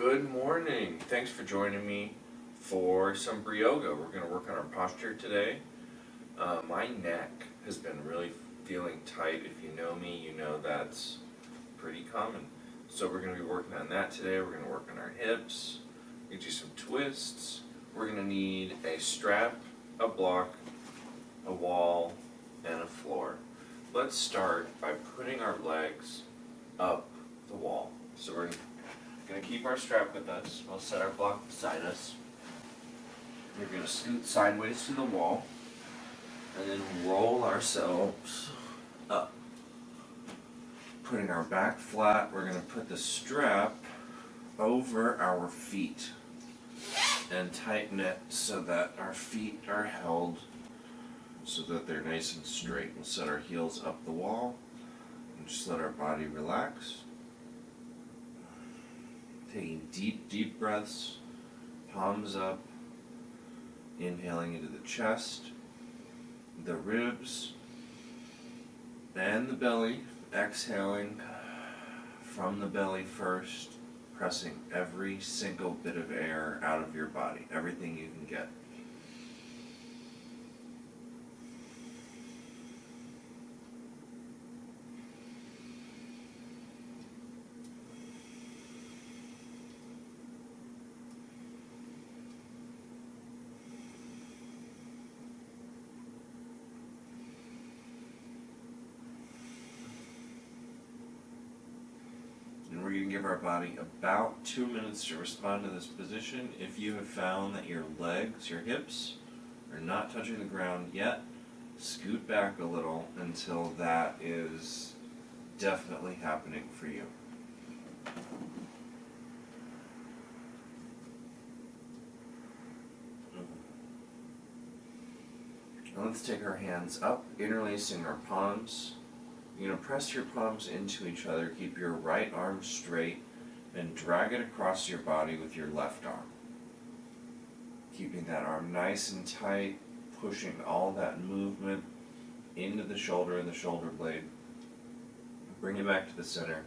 Good morning. Thanks for joining me for some Brioga. We're going to work on our posture today. My neck has been really feeling tight. If you know me, you know that's pretty common. So we're going to be working on that today. We're going to work on our hips. We're going to do some twists. We're going to need a strap, a block, a wall, and a floor. Let's start by putting our legs up the wall. So we're going to keep our strap with us. We'll set our block beside us. We're going to scoot sideways to the wall and then roll ourselves up. Putting our back flat, we're going to put the strap over our feet and tighten it so that our feet are held so that they're nice and straight. We'll set our heels up the wall and just let our body relax. Taking deep breaths, palms up, inhaling into the chest, the ribs, and the belly. Exhaling from the belly first, pressing every single bit of air out of your body, everything you can get. And we're going to give our body about 2 minutes to respond to this position. If you have found that your legs, your hips, are not touching the ground yet, scoot back a little until that is definitely happening for you. Now let's take our hands up, interlacing our palms. You're going to press your palms into each other, keep your right arm straight, and drag it across your body with your left arm. Keeping that arm nice and tight, pushing all that movement into the shoulder and the shoulder blade. Bring it back to the center.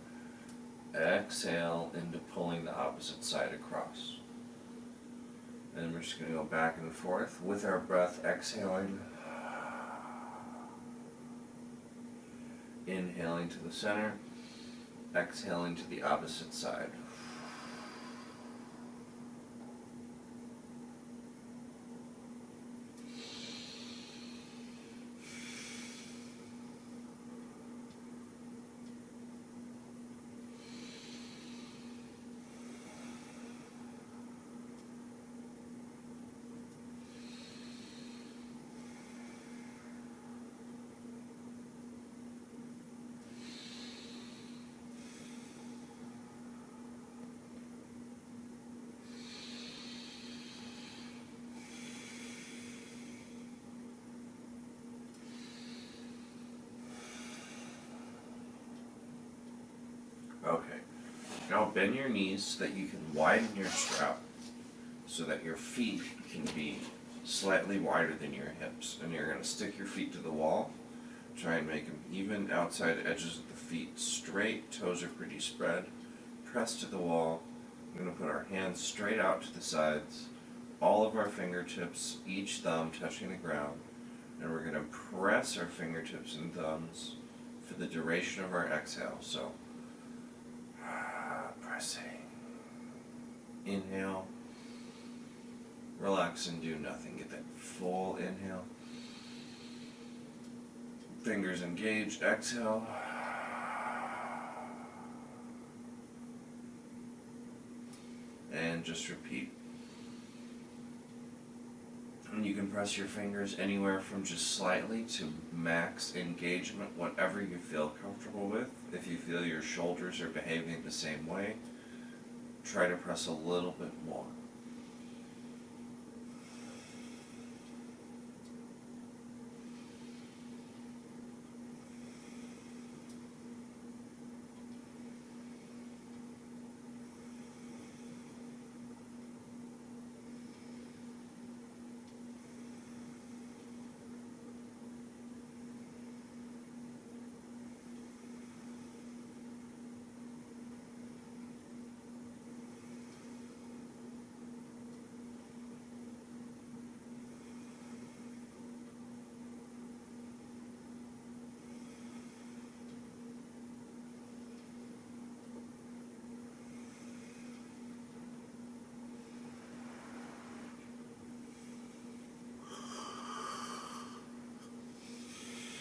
Exhale into pulling the opposite side across. And we're just going to go back and forth with our breath, exhaling. Inhaling to the center, exhaling to the opposite side. Okay, now bend your knees so that you can widen your strap so that your feet can be slightly wider than your hips. And you're going to stick your feet to the wall, try and make them even outside edges of the feet straight, toes are pretty spread, press to the wall. We're going to put our hands straight out to the sides, all of our fingertips, each thumb touching the ground, and we're going to press our fingertips and thumbs for the duration of our exhale. So pressing. Inhale. Relax and do nothing. Get that full inhale. Fingers engaged. Exhale. And just repeat. And you can press your fingers anywhere from just slightly to max engagement, whatever you feel comfortable with. If you feel your shoulders are behaving the same way, try to press a little bit more.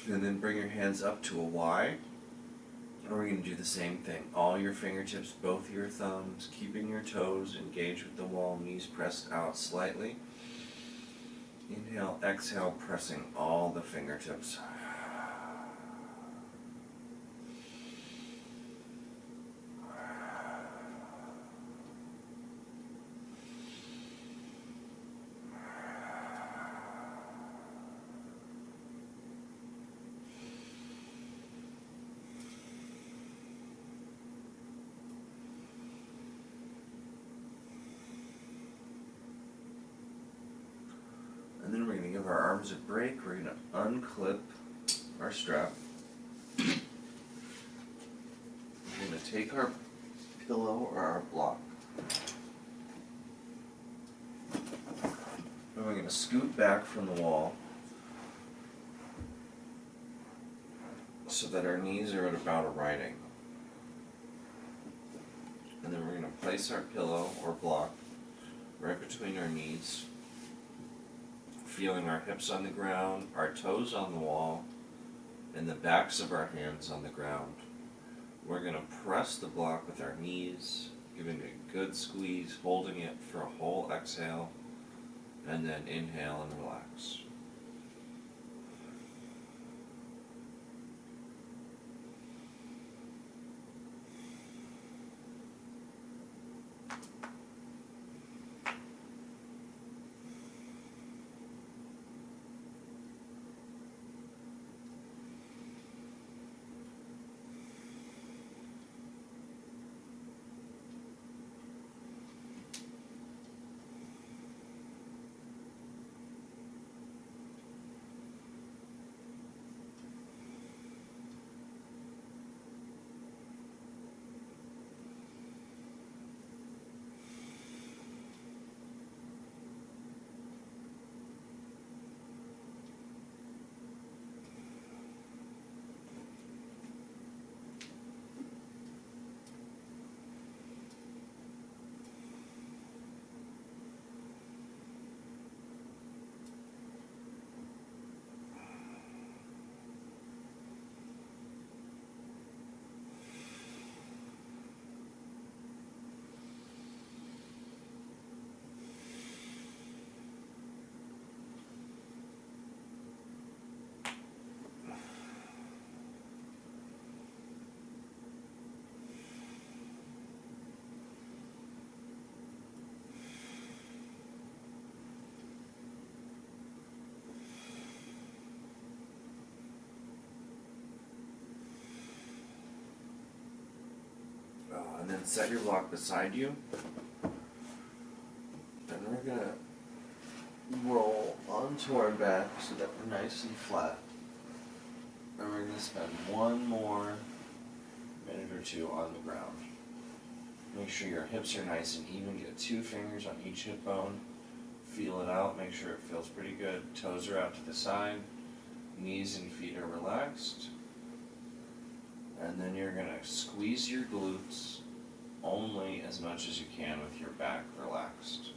And then bring your hands up to a Y. And we're going to do the same thing. All your fingertips, both your thumbs, keeping your toes engaged with the wall, knees pressed out slightly. Inhale, exhale, pressing all the fingertips. And then we're going to give our arms a break. We're going to unclip our strap. We're going to take our pillow or our block. And we're going to scoot back from the wall so that our knees are at about a right angle. And then we're going to place our pillow or block right between our knees, feeling our hips on the ground, our toes on the wall, and the backs of our hands on the ground. We're going to press the block with our knees, giving a good squeeze, holding it for a whole exhale, and then inhale and relax. And then set your block beside you. And we're going to roll onto our back so that we're nice and flat. And we're going to spend one more minute or two on the ground. Make sure your hips are nice and even. Get 2 fingers on each hip bone. Feel it out. Make sure it feels pretty good. Toes are out to the side. Knees and feet are relaxed. And then you're going to squeeze your glutes only as much as you can with your back relaxed.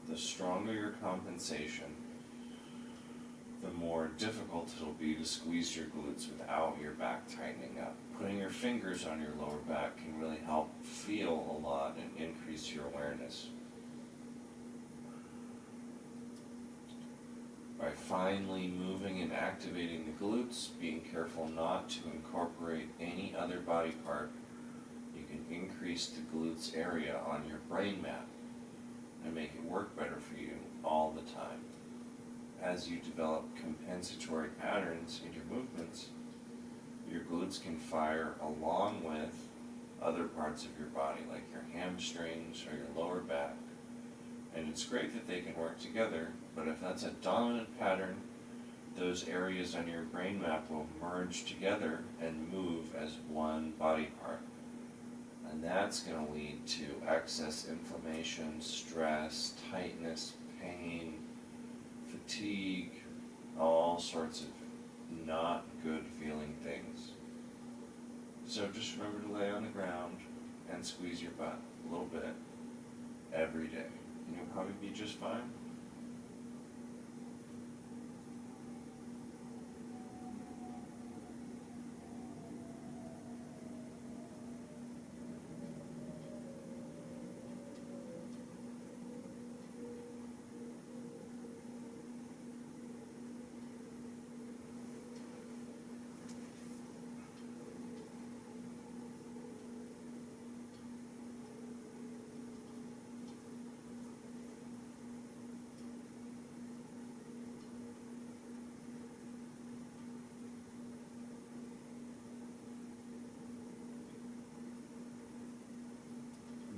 The stronger your compensation, the more difficult it'll be to squeeze your glutes without your back tightening up. Putting your fingers on your lower back can really help feel a lot and increase your awareness. By finally moving and activating the glutes, being careful not to incorporate any other body part, you can increase the glutes area on your brain map and make it work better for you all the time. As you develop compensatory patterns in your movements, your glutes can fire along with other parts of your body, like your hamstrings or your lower back. And it's great that they can work together, but if that's a dominant pattern, those areas on your brain map will merge together and move as one body part. And that's going to lead to excess inflammation, stress, tightness, pain, fatigue, all sorts of not good feeling things. So just remember to lay on the ground and squeeze your butt a little bit every day. and you'll probably be just fine.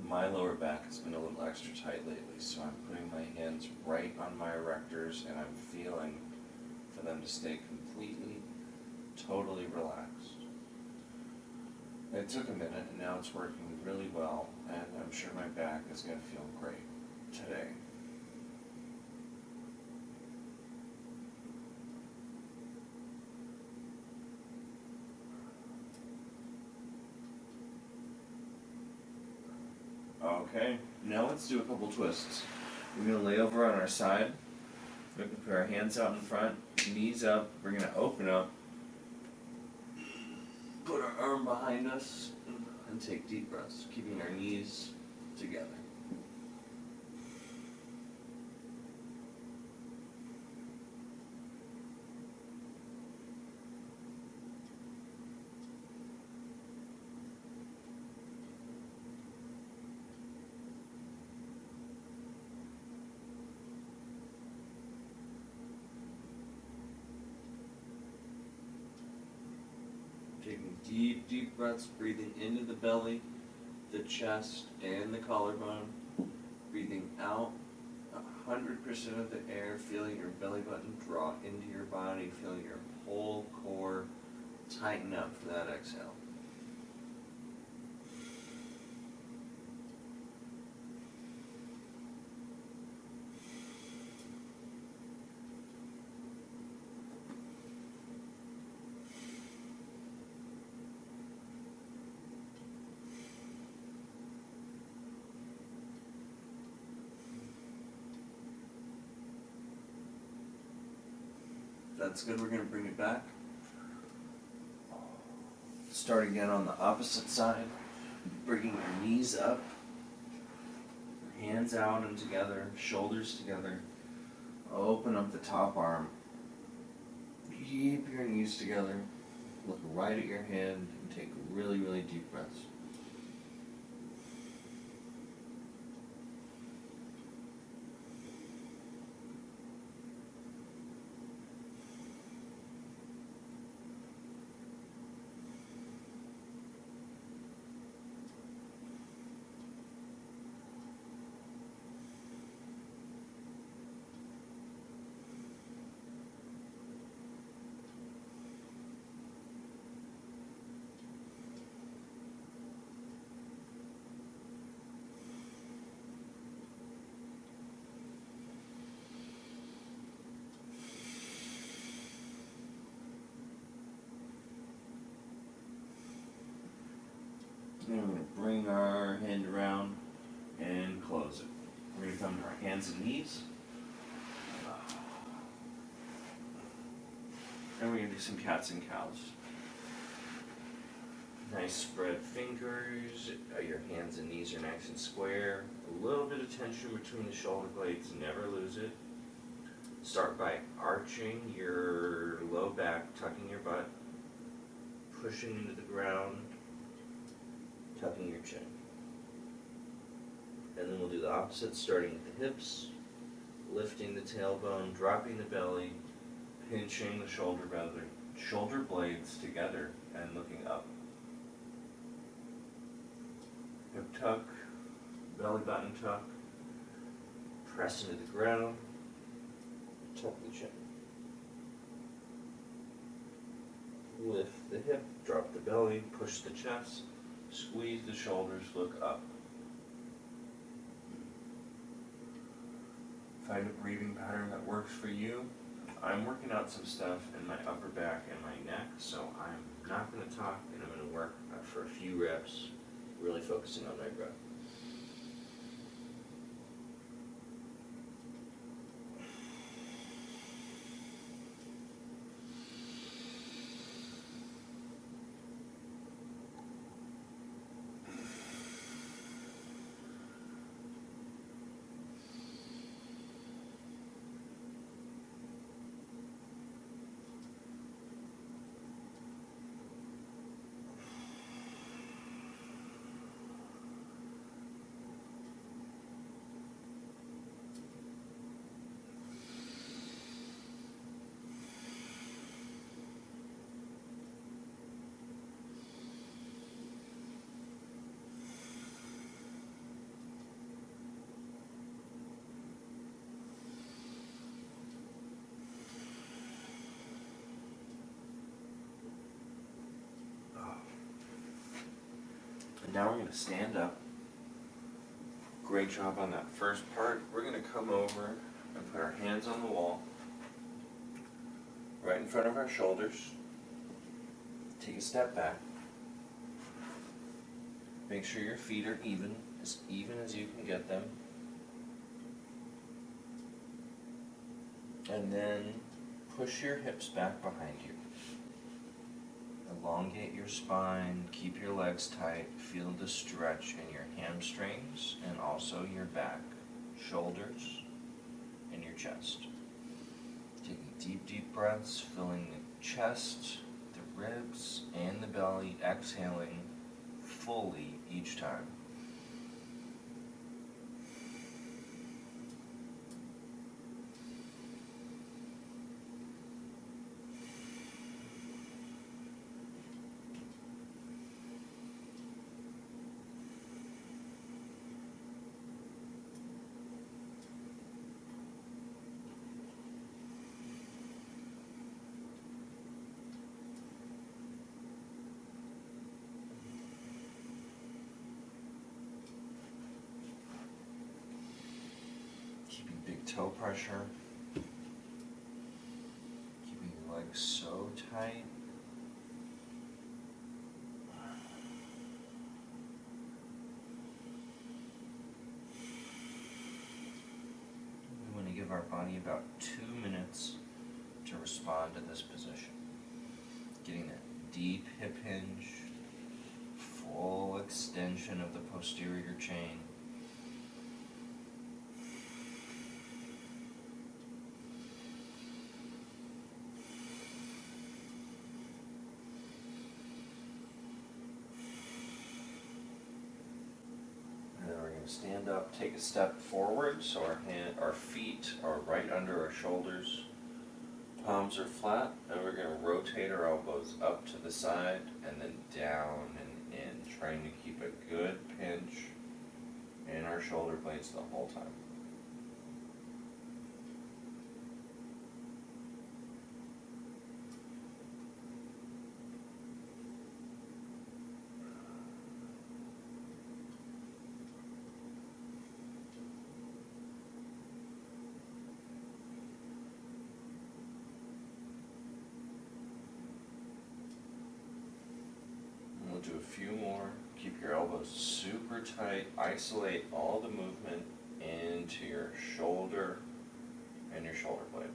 My lower back has been a little extra tight lately, so I'm putting my hands right on my erectors and I'm feeling for them to stay completely, totally relaxed. It took a minute and now it's working really well, and I'm sure my back is going to feel great today. Okay, now let's do a couple twists. We're going to lay over on our side. We're going to put our hands out in front, knees up. We're going to open up, put our arm behind us, and take deep breaths, keeping our knees together. Taking deep, deep breaths, breathing into the belly, the chest, and the collarbone. Breathing out 100% of the air, feeling your belly button draw into your body, feeling your whole core tighten up for that exhale. That's good. We're going to bring it back. Start again on the opposite side. Bringing your knees up, hands out and together, shoulders together. Open up the top arm. Keep your knees together. Look right at your hand and take really, really deep breaths. And we're going to bring our hand around and close it. We're going to come to our hands and knees. And we're going to do some cats and cows. Nice spread fingers. Your hands and knees are nice and square. A little bit of tension between the shoulder blades. Never lose it. Start by arching your low back, tucking your butt, pushing into the ground, tucking your chin. And then we'll do the opposite, starting with the hips, lifting the tailbone, dropping the belly, pinching the shoulder blades together and looking up. Hip tuck, belly button tuck, press into the ground, tuck the chin. Lift the hip, drop the belly, push the chest, squeeze the shoulders, look up. Find a breathing pattern that works for you. I'm working out some stuff in my upper back and my neck, so I'm not going to talk and I'm going to work for a few reps, really focusing on my breath. Now we're going to stand up. Great job on that first part. We're going to come over and put our hands on the wall, right in front of our shoulders. Take a step back. Make sure your feet are even as you can get them. And then push your hips back behind you. Elongate your spine, keep your legs tight, feel the stretch in your hamstrings and also your back, shoulders, and your chest. Taking deep, deep breaths, filling the chest, the ribs, and the belly, exhaling fully each time. Keeping big toe pressure. Keeping your legs so tight. We want to give our body about 2 minutes to respond to this position. Getting that deep hip hinge, full extension of the posterior chain. Stand up, take a step forward so our feet are right under our shoulders. Palms are flat, and we're going to rotate our elbows up to the side and then down and in, trying to keep a good pinch in our shoulder blades the whole time. We'll do a few more. Keep your elbows super tight. Isolate all the movement into your shoulder and your shoulder blade.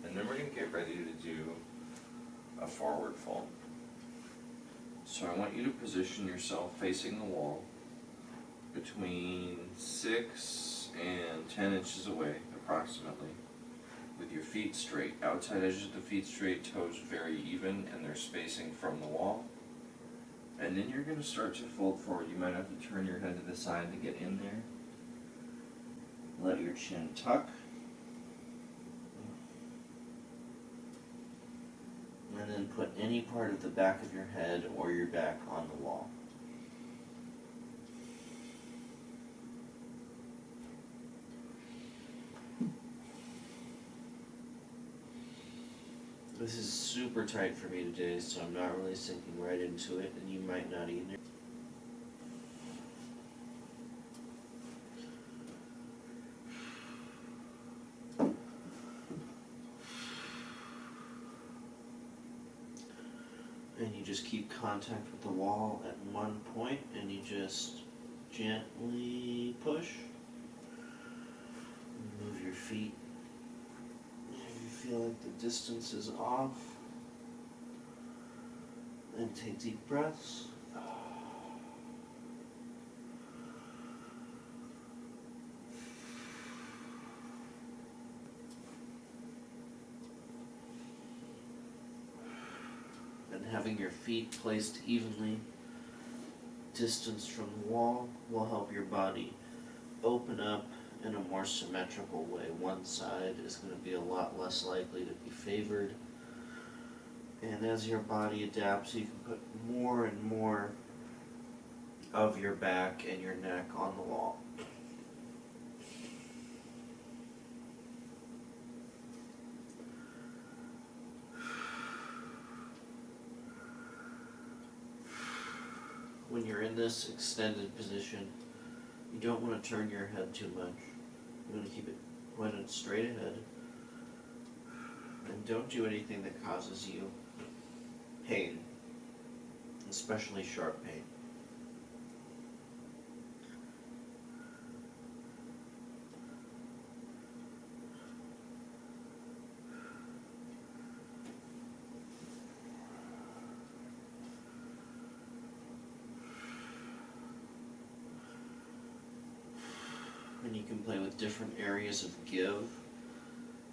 And then we're going to get ready to do a forward fold. So I want you to position yourself facing the wall between 6 and 10 inches away, approximately, with your feet straight. Outside edges of the feet straight, toes very even, and they're spacing from the wall. And then you're going to start to fold forward. You might have to turn your head to the side to get in there. Let your chin tuck. And then put any part of the back of your head or your back on the wall. This is super tight for me today, so I'm not really sinking right into it, and you might not either. And you just keep contact with the wall at one point, and you just gently push. Move your feet. If you feel like the distance is off, and take deep breaths. And having your feet placed evenly distanced from the wall will help your body open up in a more symmetrical way. One side is going to be a lot less likely to be favored. And as your body adapts, you can put more and more of your back and your neck on the wall. in this extended position, you don't want to turn your head too much. You want to keep it pointed straight ahead. And don't do anything that causes you pain, especially sharp pain. And you can play with different areas of give.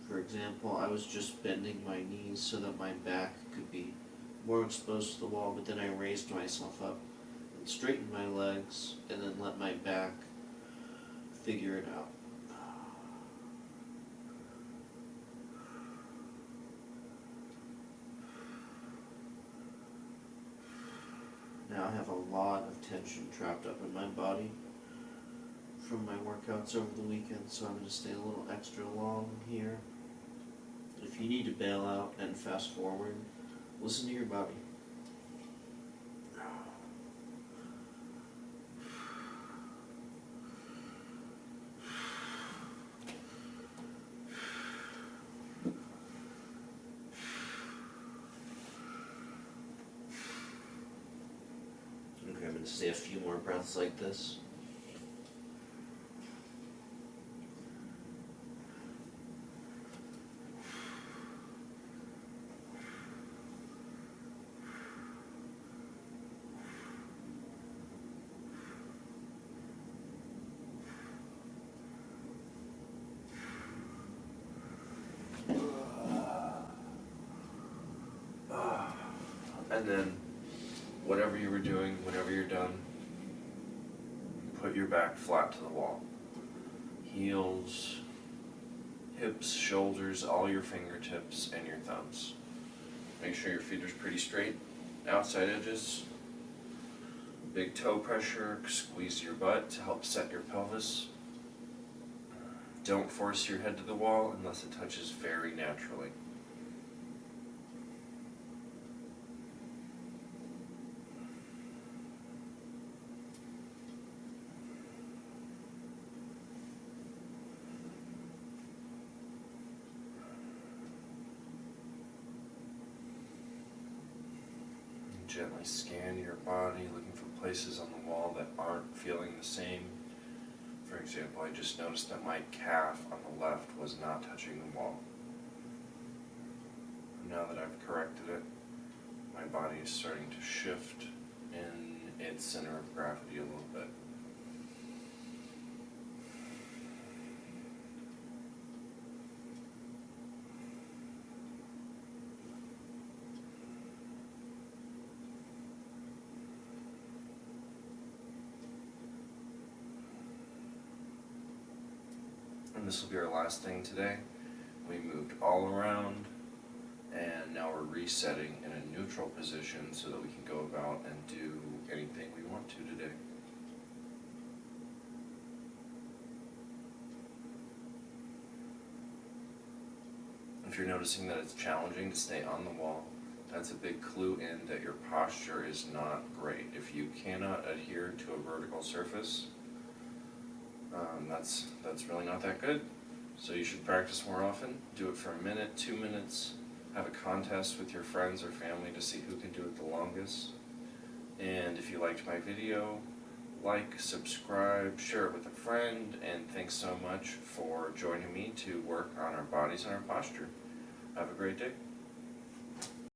For example, I was just bending my knees so that my back could be more exposed to the wall, but then I raised myself up and straightened my legs and then let my back figure it out. Now I have a lot of tension trapped up in my body from my workouts over the weekend, so I'm going to stay a little extra long here. If you need to bail out and fast forward, listen to your body. Okay, I'm going to stay a few more breaths like this. And then, whatever you were doing, whenever you're done, put your back flat to the wall. Heels, hips, shoulders, all your fingertips, and your thumbs. Make sure your feet are pretty straight. Outside edges. Big toe pressure, squeeze your butt to help set your pelvis. Don't force your head to the wall unless it touches very naturally. Gently scan your body, looking for places on the wall that aren't feeling the same. For example, I just noticed that my calf on the left was not touching the wall. Now that I've corrected it, my body is starting to shift in its center of gravity a little bit. And this will be our last thing today. We moved all around, and now we're resetting in a neutral position so that we can go about and do anything we want to today. If you're noticing that it's challenging to stay on the wall, that's a big clue in that your posture is not great. If you cannot adhere to a vertical surface, that's really not that good. So you should practice more often. Do it for a minute, 2 minutes. Have a contest with your friends or family to see who can do it the longest. And if you liked my video, like, subscribe, share it with a friend, and thanks so much for joining me to work on our bodies and our posture. Have a great day.